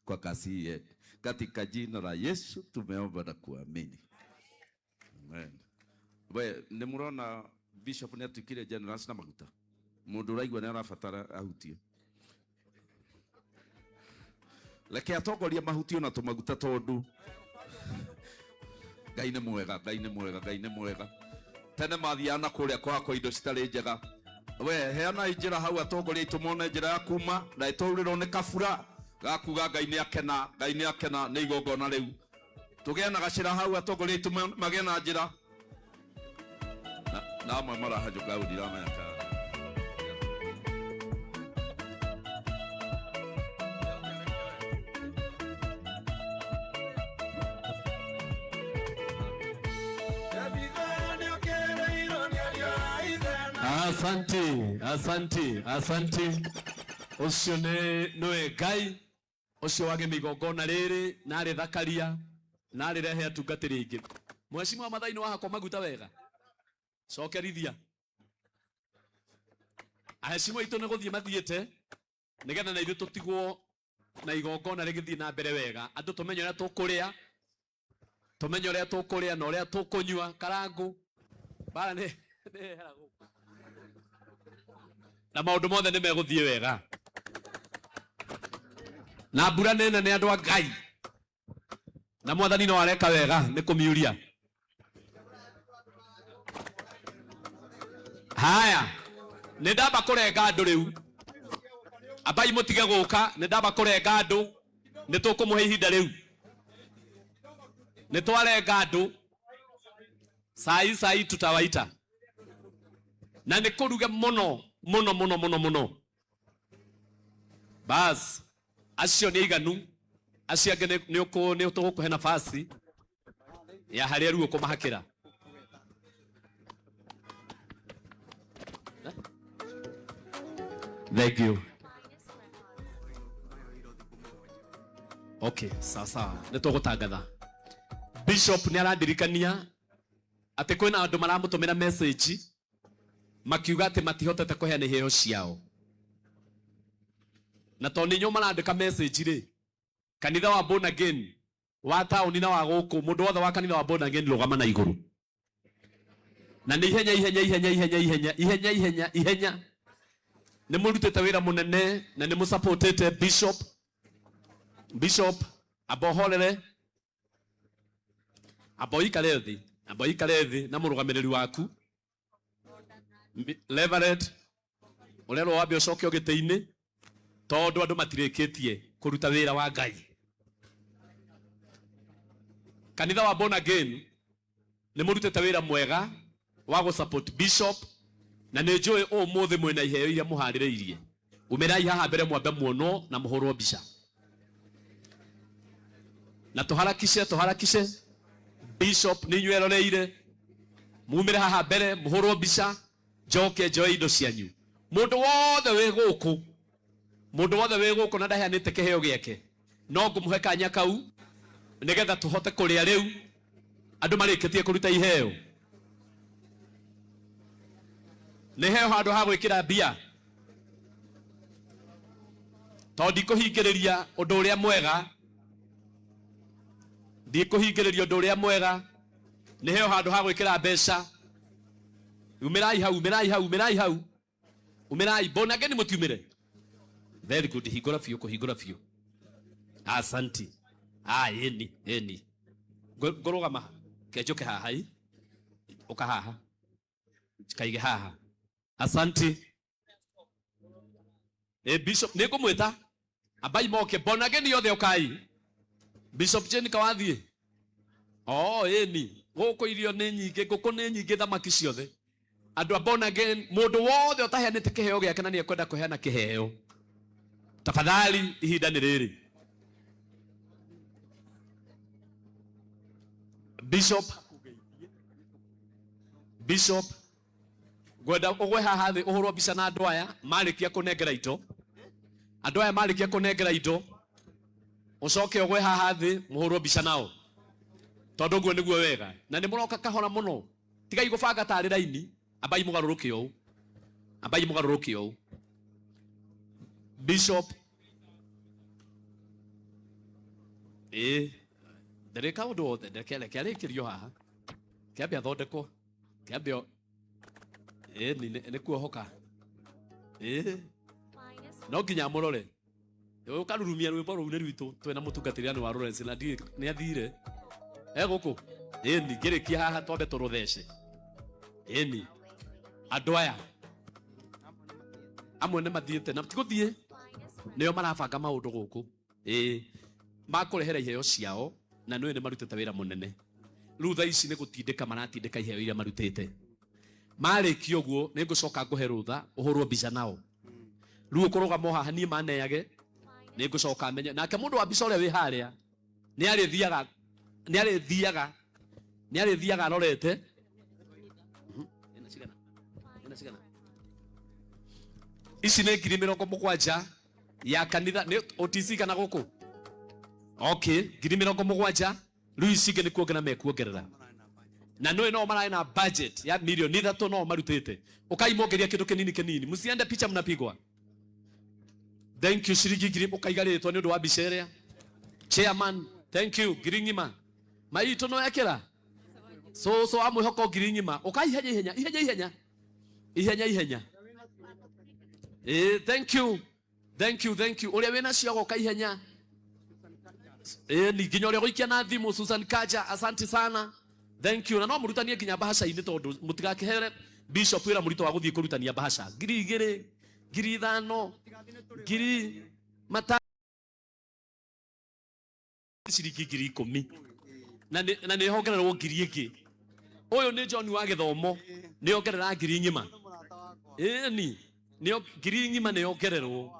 kwa kazi hii yetu. Katika jina la Yesu tumeomba na kuamini. Amen. We nimurona bishop ni atukire general na maguta. Mundu raigwa ni arabatara ahutio. Leke atogoria mahutio na tumaguta tondu. Ngai nĩ mwega, Ngai nĩ mwega, Ngai nĩ mwega. Tene mathiana kuria kwako indo citari njega. We heana njira hau atongoria itumone njira ya kuma na iturirwo ni kabura gakuga Ngai nĩ akena, Ngai nĩ akena nĩ igongona riu. Tugie na gacira hau atongoria itumone magena na njira. Na amwe marahajuka udirama yaka. Asante. Ucio noe Ngai. Ucio wage migongona riri na ri thakaria na ri rehe atungatiri ingi. Mheshimiwa Mathaini wa hakwa maguta wega. Cokerithia. Aheshimiwa itu ne guthie mathiete nigetha na ithu tutigwo na igongona rigithie na mbere wega. Andu tumenye uria tukuria. Tumenye uria tukuria na uria tukunyua karangu. Bara ne herago. Na maundu mothe ni meguthie wega. Na mbura nene ni andu a Ngai. Na Mwathani no areka wega ni kumiuria. Haya. Ni ndamba kurenga andu riu. Abai mutige guka, ni ndamba kurenga andu. Ni tukumuhe ihinda riu. Ni twarenga andu. Sai tutawaita. Na ni kuruge muno. Bas acio ni iganu acio angĩ nĩ tũgũkũhe nafasi ya harĩa rĩu ũkũmahakĩra. Thank you. Okay, sawa nĩ tũgũtangatha. Bishop nĩ arandirikania atĩ kwĩna andũ maramũtũmĩra message makiuga ati matihotete kuheana iheo ciao. Na toni nyo marandika message ri kanitha wa born again wa tauni na wa guku mundu wothe wa kanitha wa born again rugama na iguru. Na ni ihenya ni murutete wira munene na ni musupportete bishop aboholere aboikarethi na murugamiriri waku Reverend urero wabe ucoke ogite-ini tondu andu matirikitie kuruta wira wa Ngai. Kanitha wa born again ni murutete wira mwega wa go support bishop na ni njui umuthi mwena iheo iria muhaririirie. Umirai haha mbere mwambe muono na muhurwo mbica. Na tuharakishe bishop ni nyweroreire mumire haha mbere muhurwo mbica. Joke joy indo cianyu. Mundu wothe we guku na ndaheanite kiheo giake no ngumuhe kanya kau nigetha tuhote kuria riu andu marikitie kuruta iheo. Ni heo handu ha gwikira mbia tondi kuhingiriria undu uria mwega. Ndikuhingiriria undu uria mwega. Ni heo handu ha gwikira mbeca. Umirai hau. Umirai bona gani mutiumire. Very good. Higora fiyo. Asante. Eni. Gorogama. Kejoke haha. Oka haha. Kaige haha. Asante. Bishop neko mweta. Abai moke bona gani yothe okai. Bishop Jeni kawathie. Eni. Goko irio ni nyinge, goko ni nyinge thamaki ciothe. Andu born again mundu wothe utaheanite kiheo giake na ni ekwenda kuheana kiheo. Tafadhali ihinda ni riri. Bishop gwenda ugwe haha thi uhurwo mbica na andu aya marikia kunengera indo. Andu aya marikia kunengera indo ucoke ugwe haha thi muhurwo mbica nao. Tondu guo niguo wega na ni muroka kahora muno. Tigai gubanga tari raini. Abai mugaruruke ou. Bishop ndereka undu wothe ndekere arikirio haha kiambia thondeko kiambia ni kuohoka no nginya murore ukarurumia rwimbo ruu ni rwitu twina mutungatiriani wa Lawrence na ni athire guku ni ngirikia haha twambe turuthece ni andu aya amwe ni mathiete na tiguthie nio marabanga maundu guku makurehera iheo ciao na nwe ni marutite wira munene riu tha ici ni gutindika maratindika iheo iria marutite mariki uguo ni ngucoka nguhe rutha uhurwo mbica nao riu kurugamo haha ni maneyage ni ngucoka menye nake mundu wa mbica uria wi haria ni arithiaga arorete ici ni 70,000 ya kanitha ni OTC kana guku okay 70,000 riu ici ni kuongerera mekuongerera na no marai na budget ya milioni 3 no marutite ukaimongeria kindu kinini musiende picha mnapigwa. Thank you shiringi ngiri ukaigaritwo ni undu wa biceria chairman. Thank you Giringima maito no yakira so amwihoko Giringima ukaihenya ihenya thank you uria wina cio ukaihenya ni nginya uria guikia na thimu Susan Kaja asante sana. Thank you na no murutanie nginya bahasha ini tondu mutigakihere bishop wira murito wa guthie kurutania bahasha 2,000 5,000 ngiri mata shiringi 10,000 na ni hongererwo 1,000 uyu ni John wa githomo ni ongerera 1,000 ni 1,000 ni ongererwo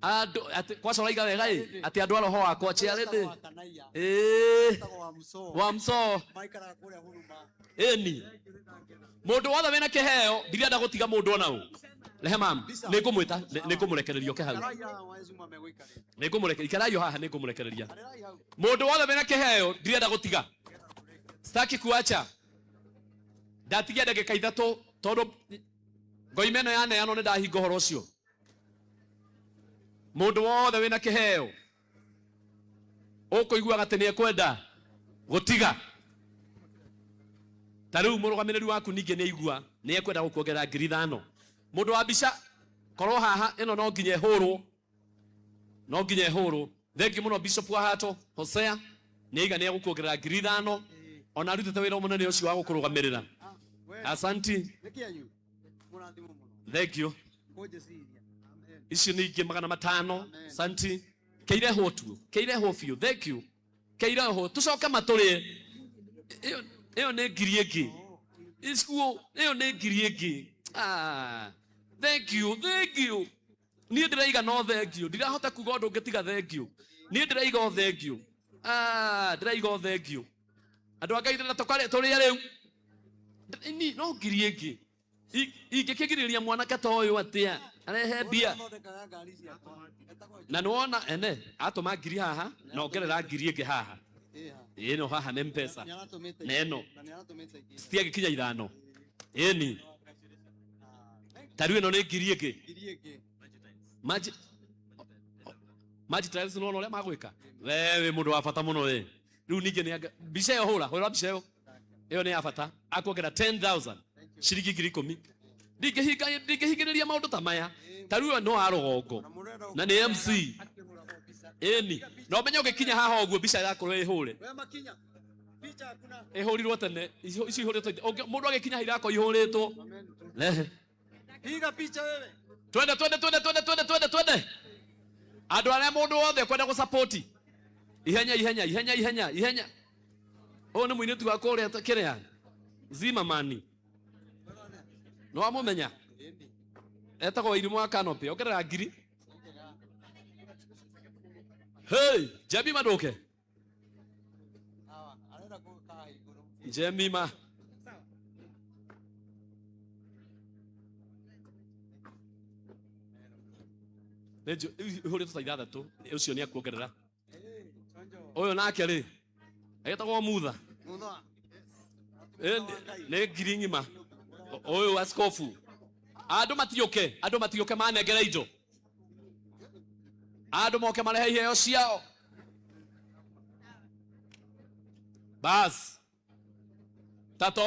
ando ati kwa soraiga wega ati andu roho wakwa chiarede wa mso ni mundu wothe wina kiheo ndirenda gutiga mundu onau rehema nikumurekereria ke hau nikumurekereria karayo haha nikumurekereria mundu wothe wina kiheo ndirenda gutiga staki kuacha ndatigia ndagika 3 tondu ngoimeno ya neano ni ndahinga horo ucio mundu wothe wina kiheo ukuigua ati ni ekwenda gutiga tariu murugamiriri waku ninge ni igua ni ekwenda gukuongerera 5,000 mundu wa bica korwo haha ino no nginya ehurwo thank you muno bishop wa hato Hosea ni iga ni gukuongerera 5,000 ona arutite wira munene ucio wa gukurugamirira asante thank you ici ni ingi 500 asante keirehwo tu keirehwo biu thank you keirehwo tucoke maturie iyo ni ngiri ingi iskuo iyo ni ngiri ingi thank you ni ndiraiga no thank you ndirahota kuga undu ngetiga thank you ni ndiraiga thank you ndiraiga thank you andu angai na tokare turia riu ni no ngiri ingi ingikigiriria mwanake ta uyu atia arehe mbia na nuona atuma ngiri haha na ongerera ngiri ingi haha ino haha ni mpesa neno stia gikinya 5 ni tariu ino ni ngiri ingi maji trials no uria magwika wewe mundu wa bata muno riu ninge ni bica yo hura bica yo ni ya bata akuongera 10,000 shiringi 10,000 ndingihingiriria maundu ta maya tariu no arogongo na ni MC ni no menye ugikinya haha oguo bica yakorwo ihure we makinya bica hakuna ihurirwo tene ici ihurirwo mundu agikinya haira ko ihuritwo higa picha wewe twende andu aria mundu wothe kwenda gu support ihenya o ni muini tu akore kiria zima mani no amumenya etagwo irimu wa Canopy ongerera ngiri hey Jemima nduke Jemima nejo ihuri tutaitha tu ucio ni akuongerera uyu nake ri etagwo mutha ne ngiri ngima uyu askofu andu matioke manengere indo andu moke marehe iheo ciao bas tato